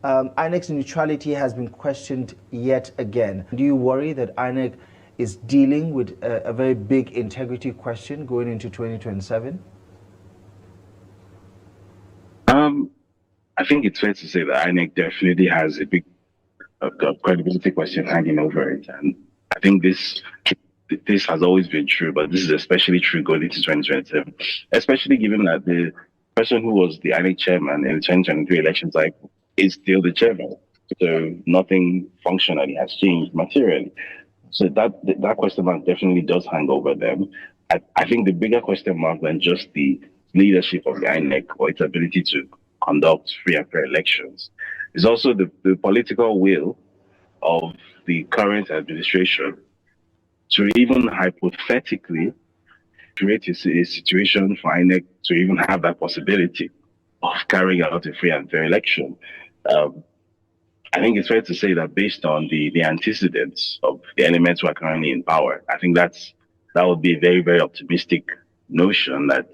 INEC's neutrality has been questioned yet again. Do you worry that INEC is dealing with a very big integrity question going into 2027? I think it's fair to say that INEC definitely has a big credibility question hanging over it, and I think this has always been true, but this is especially true going into 2027, especially given that the person who was the INEC chairman in the 2023 election cycle is still the chairman. So nothing functionally has changed materially. So that question mark definitely does hang over them. I think the bigger question mark than just the leadership of the INEC or its ability to conduct free and fair elections is also the political will of the current administration to even hypothetically create a situation for INEC to even have that possibility of carrying out a free and fair election. Um, I think it's fair to say that based on the antecedents of the elements who are currently in power, I think that would be a very, very optimistic notion that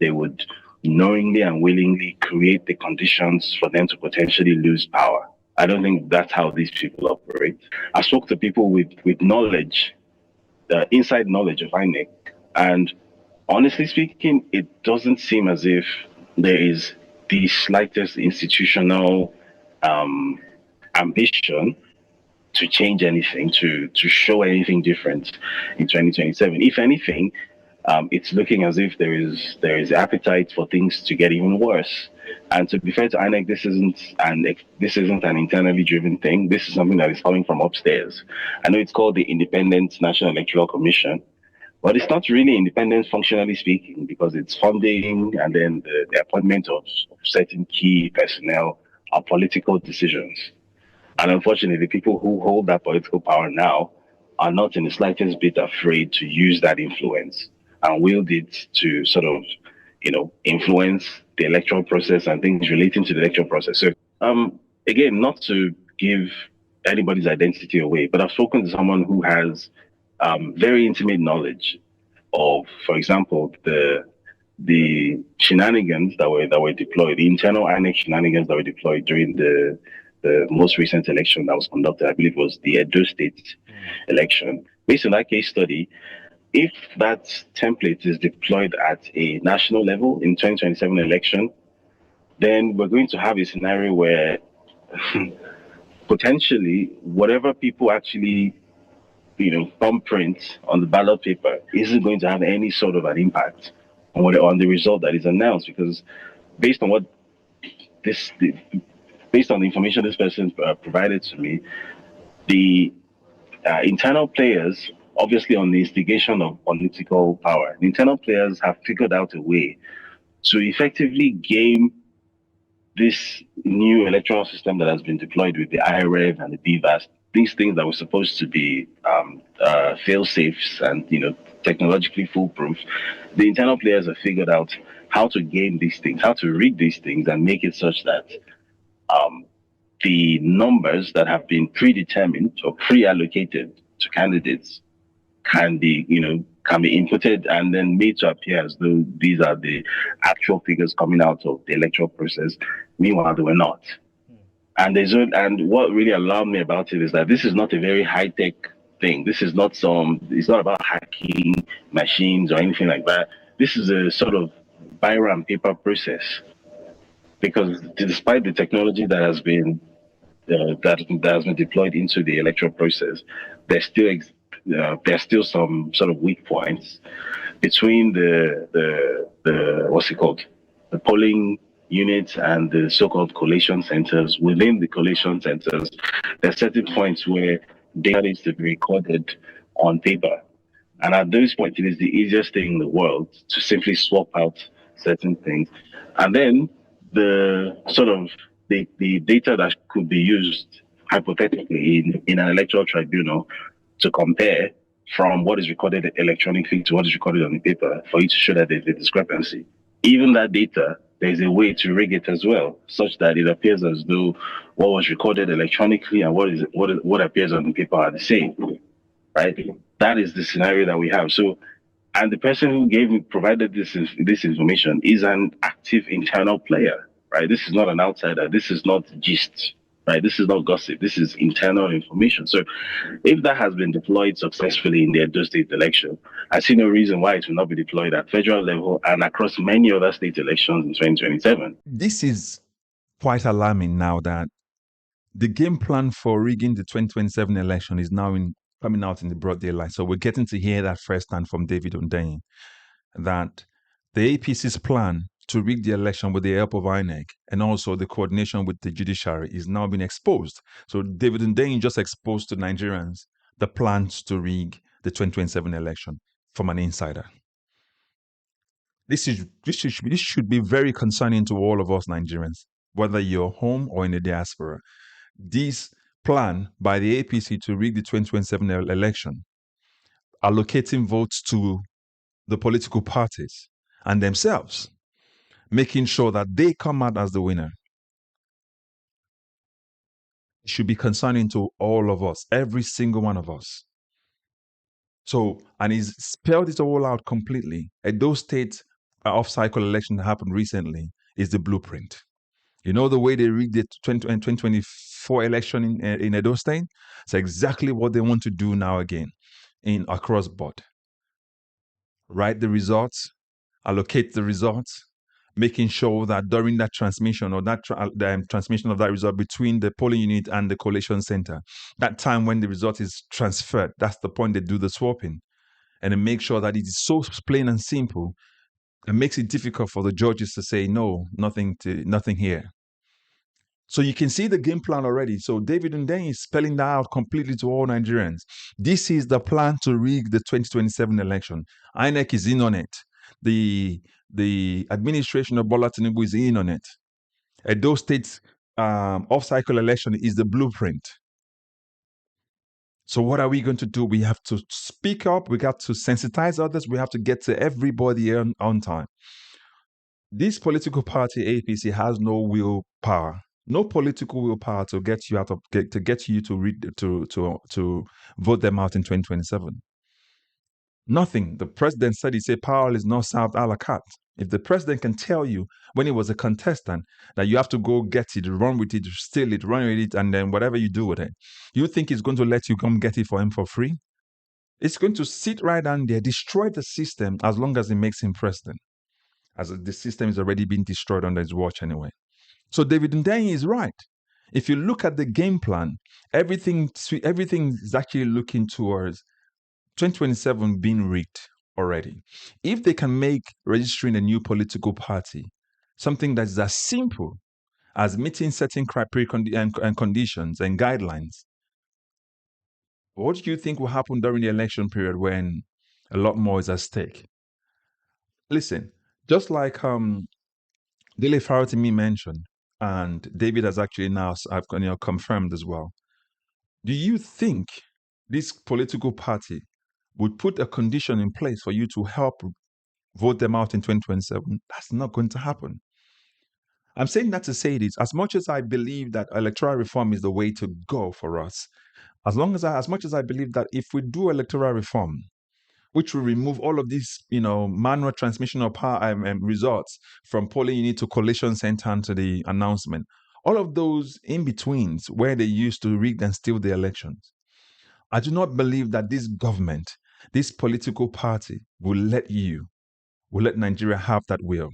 they would knowingly and willingly create the conditions for them to potentially lose power. I don't think that's how these people operate. I spoke to people with knowledge, inside knowledge of INEC, and honestly speaking, it doesn't seem as if there is the slightest institutional um, ambition to change anything, to show anything different in 2027. If anything, it's looking as if there is appetite for things to get even worse. And to be fair to INEC, this isn't an internally driven thing. This is something that is coming from upstairs. I know it's called the Independent National Electoral Commission, but it's not really independent functionally speaking because it's funding and then the appointment of certain key personnel are political decisions. And unfortunately, the people who hold that political power now are not in the slightest bit afraid to use that influence and wield it to sort of, influence the electoral process and things relating to the electoral process. So, again, not to give anybody's identity away, but I've spoken to someone who has very intimate knowledge of, for example, the shenanigans that were deployed, the internal INEC shenanigans that were deployed during the most recent election that was conducted. I believe it was the Edo State election. Based on that case study, if that template is deployed at a national level in 2027 election, then we're going to have a scenario where potentially whatever people actually thumbprint on the ballot paper isn't going to have any sort of an impact on the result that is announced because based on what this based on the information this person provided to me, the internal players, obviously on the instigation of political power, the internal players have figured out a way to effectively game this new electoral system that has been deployed with the IREV and the BVAS, these things that were supposed to be fail safes and technologically foolproof. The internal players have figured out how to game these things, how to rig these things, and make it such that um, the numbers that have been predetermined or pre-allocated to candidates can be inputted and then made to appear as though these are the actual figures coming out of the electoral process. Meanwhile, they were not. And what really alarmed me about it is that this is not a very high tech thing. It's not about hacking machines or anything like that. This is a sort of biro and paper process because despite the technology that has been deployed into the electoral process, there's still some sort of weak points between the what's it called, the polling units and the so-called collation centers. Within the collation centers, there are certain points where data needs to be recorded on paper, and at those points, it is the easiest thing in the world to simply swap out certain things, and then the sort of the data that could be used hypothetically in an electoral tribunal to compare from what is recorded electronically to what is recorded on the paper for you to show that there's a discrepancy. Even that data, there's a way to rig it as well, such that it appears as though what was recorded electronically and what appears on the paper are the same, right? That is the scenario that we have. So, and the person who provided this information is an active internal player. right? This is not an outsider. This is not gist, right? This is not gossip. This is internal information. So if that has been deployed successfully in the Edo State election, I see no reason why it will not be deployed at federal level and across many other state elections in 2027. This is quite alarming now that the game plan for rigging the 2027 election is now coming out in the broad daylight. So we're getting to hear that firsthand from David Hundeyin, that the APC's plan to rig the election with the help of INEC and also the coordination with the Judiciary is now being exposed. So David Hundeyin just exposed to Nigerians the plans to rig the 2027 election from an insider. This should be very concerning to all of us Nigerians, whether you're home or in the diaspora. This plan by the APC to rig the 2027 election, allocating votes to the political parties and themselves, making sure that they come out as the winner, should be concerning to all of us, every single one of us. So, and he's spelled it all out completely. Edo State off-cycle election that happened recently is the blueprint. You know the way they rigged the 2024 election in Edo State? It's exactly what they want to do now again across board. Write the results, allocate the results, making sure that during that transmission or that transmission of that result between the polling unit and the collation center, that time when the result is transferred, that's the point they do the swapping. And then make sure that it is so plain and simple, it makes it difficult for the judges to say, no, nothing here. So you can see the game plan already. So David Hundeyin is spelling that out completely to all Nigerians. This is the plan to rig the 2027 election. INEC is in on it. The administration of Bola Tinubu is in on it. Edo State's off-cycle election is the blueprint. So what are we going to do? We have to speak up. We got to sensitize others. We have to get to everybody on time. This political party, APC, has no willpower. No political willpower to get you to vote them out in 2027. Nothing. The president said he said power is not served a la carte. If the president can tell you when he was a contestant that you have to go get it, run with it, steal it, run with it, and then whatever you do with it, you think he's going to let you come get it for him for free? It's going to sit right down there, destroy the system as long as it makes him president, as the system is already being destroyed under his watch anyway. So David Hundeyin is right. If you look at the game plan, everything is actually looking towards 2027 being rigged already. If they can make registering a new political party something that is as simple as meeting certain criteria and conditions and guidelines, what do you think will happen during the election period when a lot more is at stake? Listen, just like Dele Faratimi mentioned, and David has actually now confirmed as well. Do you think this political party would put a condition in place for you to help vote them out in 2027? That's not going to happen. I'm saying that to say this, as much as I believe that electoral reform is the way to go for us, as much as I believe that if we do electoral reform, which will remove all of these, manual transmission of power and results from polling unit to collation center and to the announcement. All of those in-betweens where they used to rig and steal the elections. I do not believe that this government, this political party will let Nigeria have that will.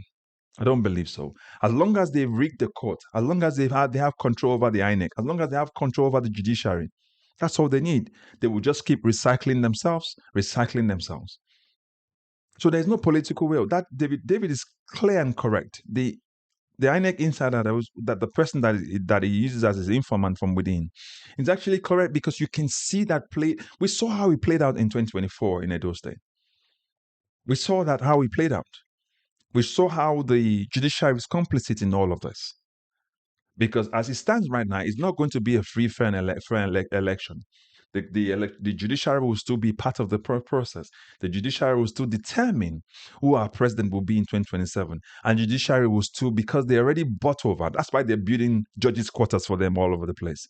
I don't believe so. As long as they've rigged the court, as long as they have control over the INEC, as long as they have control over the judiciary, that's all they need. They will just keep recycling themselves. So there's no political will. That David is clear and correct. The INEC insider that the person that he uses as his informant from within is actually correct, because you can see that play. We saw how it played out in 2024 in Edo State. We saw that how it played out. We saw how the judiciary is complicit in all of this. Because as it stands right now, it's not going to be a free, fair election. The judiciary will still be part of the process. The judiciary will still determine who our president will be in 2027. And judiciary will still, because they already bought over. That's why they're building judges' quarters for them all over the place.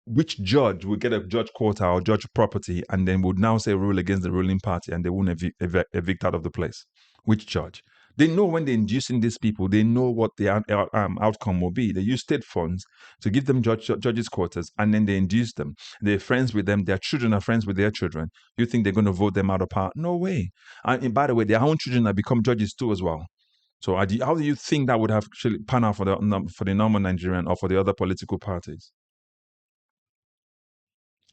Which judge will get a judge quarter or judge property and then would now say rule against the ruling party and they won't evict out of the place? Which judge? They know when they're inducing these people, they know what the outcome will be. They use state funds to give them judges' quarters, and then they induce them. They're friends with them. Their children are friends with their children. You think they're going to vote them out of power? No way. And by the way, their own children have become judges too as well. So how do you think that would have actually pan out for the normal Nigerian or for the other political parties?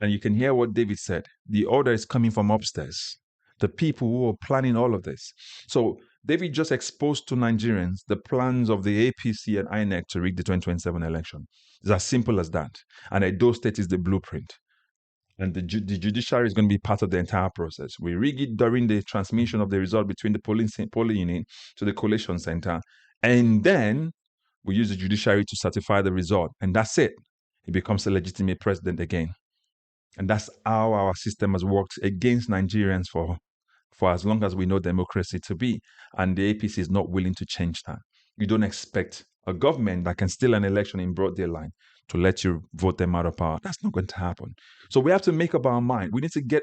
And you can hear what David said. The order is coming from upstairs. The people who are planning all of this. So David just exposed to Nigerians the plans of the APC and INEC to rig the 2027 election. It's as simple as that. And Edo State is the blueprint. And the judiciary is going to be part of the entire process. We rig it during the transmission of the result between the polling unit to the collation center. And then we use the judiciary to certify the result. And that's it. He becomes a legitimate president again. And that's how our system has worked against Nigerians for as long as we know democracy to be. And the APC is not willing to change that. You don't expect a government that can steal an election in broad daylight to let you vote them out of power. That's not going to happen. So we have to make up our mind. We need to get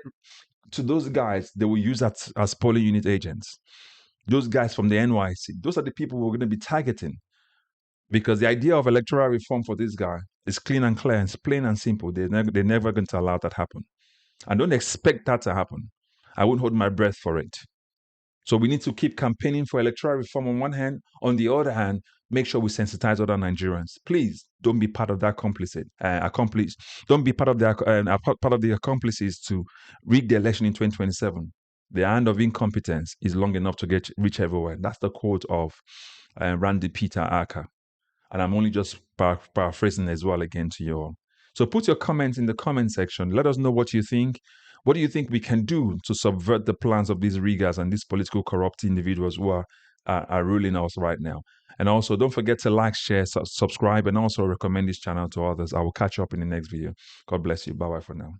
to those guys that will use as polling unit agents. Those guys from the NYC. Those are the people we're going to be targeting. Because the idea of electoral reform for this guy is clean and clear. It's plain and simple. They're never going to allow that happen. I don't expect that to happen. I won't hold my breath for it. So we need to keep campaigning for electoral reform on one hand. On the other hand, make sure we sensitize other Nigerians. Please don't be part of that accomplice. Don't be part of the accomplices to rig the election in 2027. The hand of incompetence is long enough to reach everywhere. That's the quote of Randy Peter Aka. And I'm only just paraphrasing as well again to you all. So put your comments in the comment section. Let us know what you think. What do you think we can do to subvert the plans of these riggers and these political corrupt individuals who are ruling us right now? And also, don't forget to like, share, subscribe, and also recommend this channel to others. I will catch you up in the next video. God bless you. Bye-bye for now.